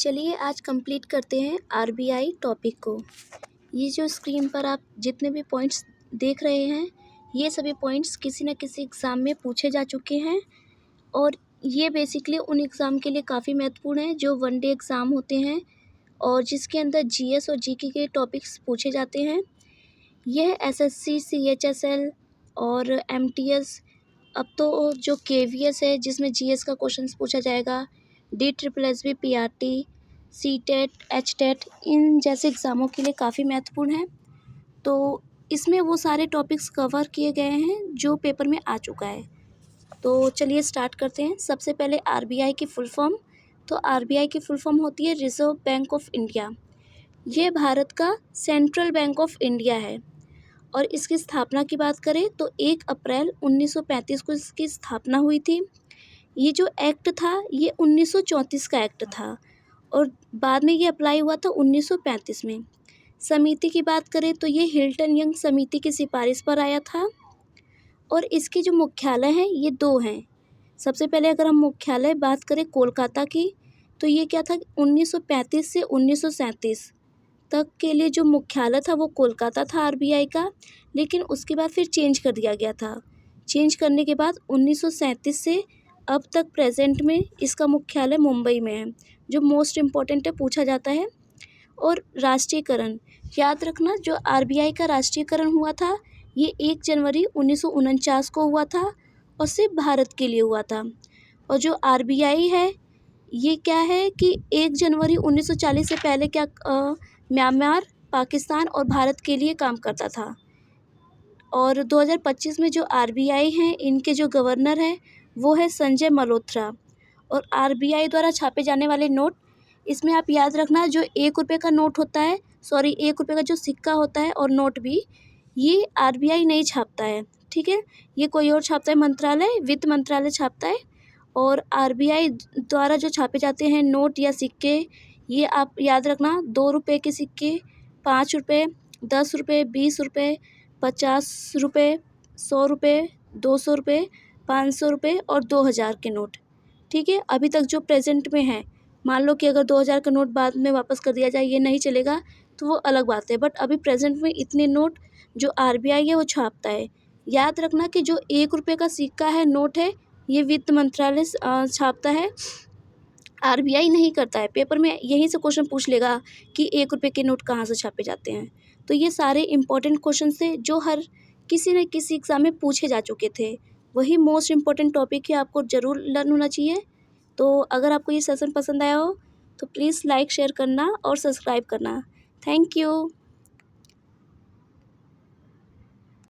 चलिए आज कंप्लीट करते हैं आरबीआई टॉपिक को। ये जो स्क्रीन पर आप जितने भी पॉइंट्स देख रहे हैं, ये सभी पॉइंट्स किसी न किसी एग्ज़ाम में पूछे जा चुके हैं और ये बेसिकली उन एग्ज़ाम के लिए काफ़ी महत्वपूर्ण है जो वन डे एग्ज़ाम होते हैं और जिसके अंदर जीएस और जीके के टॉपिक्स पूछे जाते हैं। यह एसएससी, सीएचएसएल और एमटीएस, अब तो जो केवीएस है जिसमें जीएस का क्वेश्चंस पूछा जाएगा, DSSB, पीआरटी, सीटेट, एचटेट, इन जैसे एग्ज़ामों के लिए काफ़ी महत्वपूर्ण है। तो इसमें वो सारे टॉपिक्स कवर किए गए हैं जो पेपर में आ चुका है। तो चलिए स्टार्ट करते हैं। सबसे पहले आरबीआई की फुल फॉर्म। तो आरबीआई की फुल फॉर्म होती है रिज़र्व बैंक ऑफ इंडिया। ये भारत का सेंट्रल बैंक ऑफ इंडिया है और इसकी स्थापना की बात करें तो 1 अप्रैल 1935 को इसकी स्थापना हुई थी। ये जो एक्ट था ये 1934 का एक्ट था और बाद में ये अप्लाई हुआ था 1935 में। समिति की बात करें तो ये हिल्टन यंग समिति की सिफारिश पर आया था और इसके जो मुख्यालय हैं ये 2 हैं। सबसे पहले अगर हम मुख्यालय बात करें कोलकाता की, तो ये क्या था 1935 से 1937 तक के लिए जो मुख्यालय था वो कोलकाता था आरबीआई का, लेकिन उसके बाद फिर चेंज कर दिया गया था। चेंज करने के बाद 1937 से अब तक प्रेजेंट में इसका मुख्यालय मुंबई में है, जो मोस्ट इम्पॉर्टेंट है, पूछा जाता है। और राष्ट्रीयकरण, याद रखना जो आरबीआई का राष्ट्रीयकरण हुआ था ये 1 जनवरी 1949 को हुआ था और सिर्फ भारत के लिए हुआ था। और जो आरबीआई है ये क्या है कि 1 जनवरी 1940 से पहले क्या म्यांमार, पाकिस्तान और भारत के लिए काम करता था। और 2025 में जो आरबीआई हैं इनके जो गवर्नर हैं वो है संजय मल्होत्रा। और आरबीआई द्वारा छापे जाने वाले नोट, इसमें आप याद रखना जो 1 रुपये का नोट होता है, 1 रुपये का जो सिक्का होता है और नोट भी, ये आरबीआई नहीं छापता है, ठीक है। ये कोई और छापता है, मंत्रालय, वित्त मंत्रालय छापता है। और आरबीआई द्वारा जो छापे जाते हैं नोट या सिक्के, ये आप याद रखना 2 रुपये के सिक्के, 5 रुपये, 10 रुपये, 20 रुपये, 50 रुपये, 100 रुपये, 200 रुपये, 500 रुपये और 2000 के नोट, ठीक है। अभी तक जो प्रेजेंट में है, मान लो कि अगर 2000 का नोट बाद में वापस कर दिया जाए, ये नहीं चलेगा तो वो अलग बात है, बट अभी प्रेजेंट में इतने नोट जो आरबीआई है वो छापता है। याद रखना कि जो 1 रुपये का सिक्का है, नोट है, ये वित्त मंत्रालय छापता है, आरबीआई नहीं करता है। पेपर में यहीं से क्वेश्चन पूछ लेगा कि 1 रुपये के नोट कहाँ से छापे जाते हैं। तो ये सारे इंपॉर्टेंट क्वेश्चन थे जो हर किसी न किसी एग्ज़ाम में पूछे जा चुके थे। वही मोस्ट इम्पॉर्टेंट टॉपिक है, आपको ज़रूर लर्न होना चाहिए। तो अगर आपको ये सेशन पसंद आया हो तो प्लीज़ लाइक, शेयर करना और सब्सक्राइब करना। Thank you.